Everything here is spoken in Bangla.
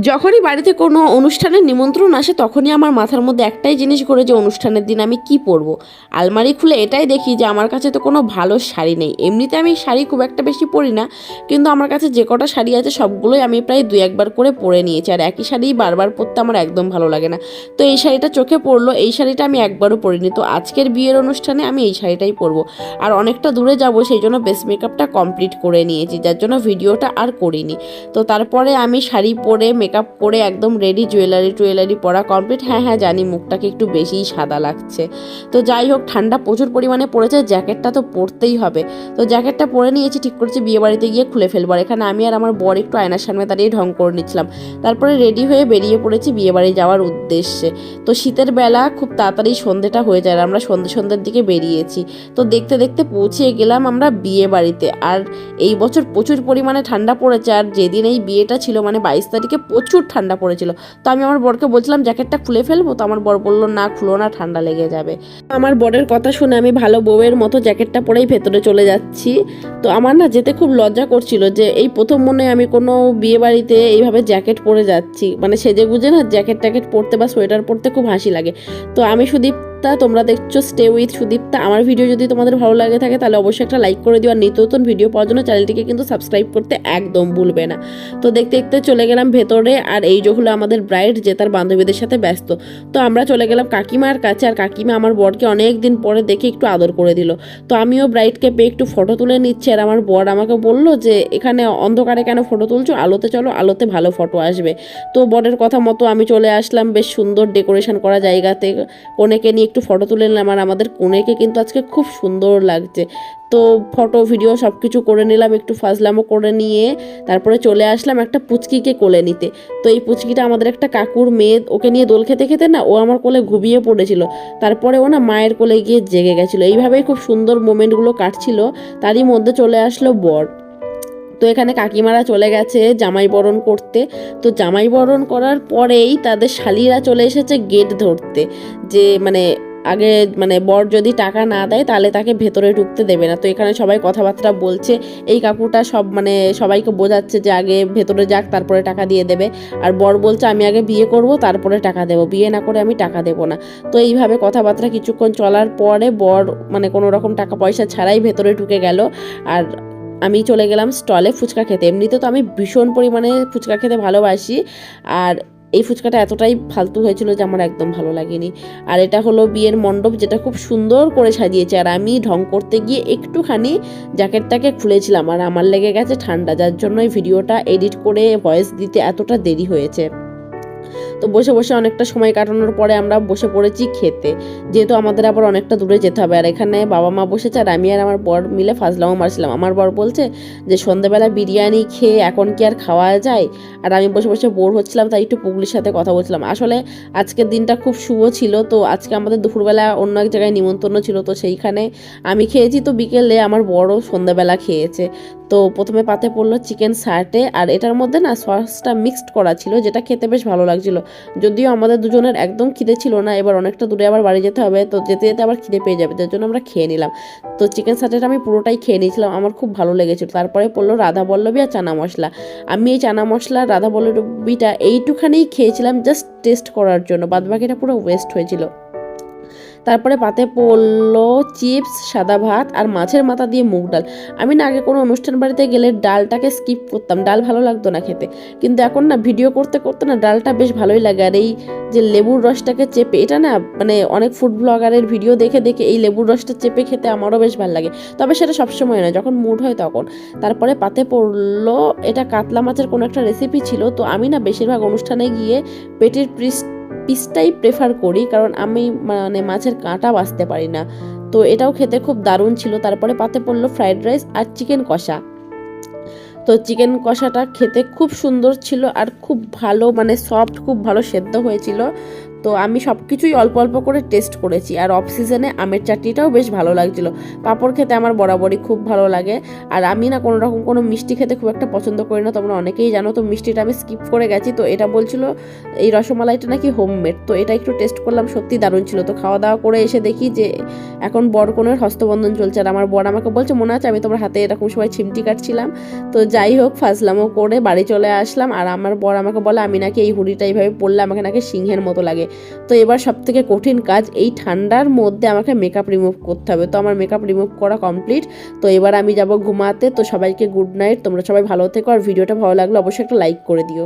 যখনই বাড়িতে কোনো অনুষ্ঠানের নিমন্ত্রণ আসে তখনই আমার মাথার মধ্যে একটাই জিনিস ঘোরে যে অনুষ্ঠানের দিন আমি কি পরবো। আলমারি খুলে এটাই দেখি যে আমার কাছে তো কোনো ভালো শাড়ি নেই। এমনিতে আমি শাড়ি খুব একটা বেশি পরি না, কিন্তু আমার কাছে যে কটা শাড়ি আছে সবগুলোই আমি প্রায় দু একবার করে পরে নিয়েছি, আর একই শাড়ি বারবার পরতে আমার একদম ভালো লাগে না। তো এই শাড়িটা চোখে পড়লো, এই শাড়িটা আমি একবারও পরিনি, তো আজকের বিয়ের অনুষ্ঠানে আমি এই শাড়িটাই পরবো। আর অনেকটা দূরে যাব, সেই জন্য বেস মেকআপটা কমপ্লিট করে নিয়েছি, যার জন্য ভিডিওটা আর করিনি। তো তারপরে আমি শাড়ি পরে মেকআপ করে একদম রেডি, জুয়েলারি পরা কমপ্লিট। হ্যাঁ হ্যাঁ জানি মুখটাকে একটু বেশিই সাদা লাগছে। তো যাই হোক, ঠান্ডা প্রচুর পরিমাণে পড়েছে, জ্যাকেটটা তো পরতেই হবে। তো জ্যাকেটটা পরে নিয়েছি, ঠিক করেছি বিয়ে বাড়িতে গিয়ে খুলে ফেলবো। আর এখানে আমি আর আমার বর একটু আয়নার সামনে দাঁড়িয়ে ঢং করে নিচ্ছিলাম। তারপরে রেডি হয়ে বেরিয়ে পড়েছি বিয়ে বাড়ি যাওয়ার উদ্দেশ্যে। তো শীতের বেলা খুব তাড়াতাড়ি সন্ধ্যেটা হয়ে যায়, আর আমরা সন্ধ্যের দিকে বেরিয়েছি। তো দেখতে দেখতে পৌঁছে গেলাম আমরা বিয়ে বাড়িতে। আর এই বছর প্রচুর পরিমাণে ঠান্ডা পড়েছে, আর যেদিন এই বিয়েটা ছিল মানে 22 তারিখে প্রচুর ঠান্ডা পড়েছিল। তো আমি আমার বরকে বলছিলাম জ্যাকেটটা খুলে ফেলবো, তো আমার বর বললো না খুলো না, ঠান্ডা লেগে যাবে। আমার বরের কথা শুনে আমি ভালো বউয়ের মতো জ্যাকেটটা পরেই ভেতরে চলে যাচ্ছি। তো আমার না যেতে খুব লজ্জা করছিল যে এই প্রথম মনে আমি কোনো বিয়ে বাড়িতে এইভাবে জ্যাকেট পরে যাচ্ছি, মানে সেজে গুজে না জ্যাকেট ট্যাকেট পরতে বা সোয়েটার পরতে খুব হাসি লাগে। তো আমি সুদীপ্তা, তোমরা দেখছো স্টে উইথ সুদীপ্তা। আমার ভিডিও যদি তোমাদের ভালো লাগে থাকে তাহলে অবশ্যই একটা লাইক করে দিও, আর নিত্য নতুন ভিডিও পাওয়ার জন্য চ্যানেলটিকে কিন্তু সাবস্ক্রাইব করতে একদম ভুলবে না। তো দেখতে দেখতে চলে গেলাম ভেতরে, আর এই যে হলো আমাদের ব্রাইড যে তার বান্ধবীদের সাথে ব্যস্ত। তো আমরা চলে গেলাম কাকিমার কাছে, আর কাকিমা আমার বরকে অনেক দিন পরে দেখে একটু আদর করে দিল। তো আমিও ব্রাইডকে পেয়ে একটু ফটো তুলে নিচ্ছি, আর আমার বর আমাকে বলল যে এখানে অন্ধকারে কেন ফটো তুলছো, আলোতে চলো, আলোতে ভালো ফটো আসবে। তো বরের কথা মতো আমি চলে আসলাম বেশ সুন্দর ডেকোরেশন করা জায়গাতে, কনেকে নিয়ে একটু ফটো তুলে নিলাম। আর আমাদের কনেকে কিন্তু আজকে খুব সুন্দর লাগছে। তো ফটো ভিডিও সব কিছু করে নিলাম, একটু ফাজলামো করে নিয়ে তারপরে চলে আসলাম একটা পুচকিকে কোলে নিতে। তো এই পুচকিটা আমাদের একটা কাকুর মেয়ে, ওকে নিয়ে দোল খেতে খেতে না ও আমার কোলে ঘুমিয়ে পড়েছিল। তারপরে ও না মায়ের কোলে গিয়ে জেগে গেছিলো। এইভাবেই খুব সুন্দর মোমেন্টগুলো কাটছিল। তারই মধ্যে চলে আসলো বর। তো এখানে কাকিমারা চলে গেছে জামাই বরণ করতে। তো জামাই বরণ করার পরেই তাদের শালিরা চলে এসেছে গেট ধরতে, যে মানে আগে মানে বর যদি টাকা না দেয় তাহলে তাকে ভেতরে ঢুকতে দেবে না। তো এখানে সবাই কথাবার্তা বলছে, এই কাকুটা সব মানে সবাইকে বোঝাচ্ছে যে আগে ভেতরে যাক তারপরে টাকা দিয়ে দেবে। আর বর বলছে আমি আগে বিয়ে করব তারপরে টাকা দেবো, বিয়ে না করে আমি টাকা দেবো না। তো এইভাবে কথাবার্তা কিছুক্ষণ চলার পরে বর মানে কোনো রকম টাকা পয়সা ছাড়াই ভেতরে ঢুকে গেল। আর আমি চলে গেলাম স্টলে ফুচকা খেতে। এমনিতে তো আমি ভীষণ পরিমাণে ফুচকা খেতে ভালোবাসি, আর এই ফুচকাটা এতটাই ফালতু হয়েছিল যে আমার একদম ভালো লাগেনি। আর এটা হলো বিয়ের মণ্ডপ, যেটা খুব সুন্দর করে সাজিয়েছে। আর আমি ঢং করতে গিয়ে একটুখানি জ্যাকেটটাকে খুলেছিলাম, আর আমার লেগে গেছে ঠান্ডা, যার জন্য এই ভিডিওটা এডিট করে ভয়েস দিতে এতটা দেরি হয়েছে। তো বসে বসে অনেকটা সময় কাটানোর পরে আমরা বসে পড়েছি খেতে, যেহেতু আমাদের আবার অনেকটা দূরে যেতে হবে। আর এখানে বাবা মা বসেছে, আর আমি আর আমার বর মিলে ফাজলামো মারছিলাম। আমার বর বলছে যে সন্ধ্যেবেলা বিরিয়ানি খেয়ে এখন কি আর খাওয়া যায়। আর আমি বসে বসে বোর হচ্ছিলাম, তাই একটু পুগলির সাথে কথা বলছিলাম। আসলে আজকের দিনটা খুব শুভ ছিল, তো আজকে আমাদের দুপুরবেলা অন্য এক জায়গায় নিমন্ত্রণ ছিল, তো সেইখানে আমি খেয়েছি। তো বিকেলে আমার বড় সন্ধ্যাবেলা খেয়েছে। তো প্রথমে পাতে পড়লো চিকেন সাটে, আর এটার মধ্যে না সসটা মিক্সড করা ছিল, যেটা খেতে বেশ ভালো লাগছিল। যদিও আমাদের দুজনের একদম খিদে ছিল না, এবার অনেকটা দূরে আবার বাড়ি যেতে হবে, তো যেতে যেতে আবার খিদে পেয়ে যাবে, যার জন্য আমরা খেয়ে নিলাম। তো চিকেন সাটেটা আমি পুরোটাই খেয়ে নিয়েছিলাম, আমার খুব ভালো লেগেছিল। তারপরে পড়লো রাধা বল্লভী আর চানা মশলা। আমি এই চানা মশলা রাধা বল্লভীটা এইটুখানেই খেয়েছিলাম জাস্ট টেস্ট করার জন্য, বাদবাকিটা পুরো ওয়েস্ট হয়েছিল। তারপরে পাতে পড়লো চিপস, সাদা ভাত আর মাছের মাথা দিয়ে মুগ ডাল। আমি না আগে কোনো অনুষ্ঠান বাড়িতে গেলে ডালটাকে স্কিপ করতাম, ডাল ভালো লাগতো না খেতে, কিন্তু এখন না ভিডিও করতে করতে না ডালটা বেশ ভালোই লাগে। আর এই যে লেবুর রসটাকে চেপে, এটা না মানে অনেক ফুড ব্লগারের ভিডিও দেখে দেখে এই লেবুর রসটা চেপে খেতে আমারও বেশ ভালো লাগে, তবে সেটা সবসময় না, যখন মুড হয় তখন। তারপরে পাতে পড়লো এটা কাতলা মাছের কোনো একটা রেসিপি ছিল। তো আমি না বেশিরভাগ অনুষ্ঠানে গিয়ে পেটির পিসটাই প্রেফার করি, কারণ আমি মানে মাছের কাঁটা বাছতে পারি না। তো এটাও খেতে খুব দারুণ ছিল। তারপরে পাতে পড়লো ফ্রাইড রাইস আর চিকেন কষা। তো চিকেন কষাটা খেতে খুব সুন্দর ছিল, আর খুব ভালো মানে সফট, খুব ভালো সেদ্ধ হয়েছিল। তো আমি সব কিছুই অল্প অল্প করে টেস্ট করেছি। আর অফ সিজনে আমের চাটনিটাও বেশ ভালো লাগছিল। পাঁপড় খেতে আমার বরাবরই খুব ভালো লাগে। আর আমি না কোনো রকম কোনো মিষ্টি খেতে খুব একটা পছন্দ করি না, তোমরা অনেকেই জানো। তো মিষ্টিটা আমি স্কিপ করে গেছি। তো এটা বলছিল এই রসমালাইটা নাকি হোমমেড, তো এটা একটু টেস্ট করলাম, সত্যি দারুণ ছিল। তো খাওয়া দাওয়া করে এসে দেখি যে এখন বরকনের হস্তবন্ধন চলছে। আর আমার বর আমাকে বলছে, মনে আছে আমি তোমার হাতে এরকম সময় চিমটি কাটছিলাম। তো যাই হোক, ফাজলামও করে বাড়ি চলে আসলাম। আর আমার বর আমাকে বলে আমি নাকি এই হুডিটা এইভাবে পরলে আমাকে নাকি সিংহের মতো লাগে। তো এবার সব থেকে কঠিন কাজ, এই ঠান্ডার মধ্যে আমাকে মেকআপ রিমুভ করতে হবে। তো আমার মেকআপ রিমুভ করা কমপ্লিট। তো এবার আমি যাব ঘুমাতে। তো সবাইকে গুড নাইট, তোমরা সবাই ভালো থেকো। আর ভিডিওটা ভালো লাগলে অবশ্যই একটা লাইক করে দিও।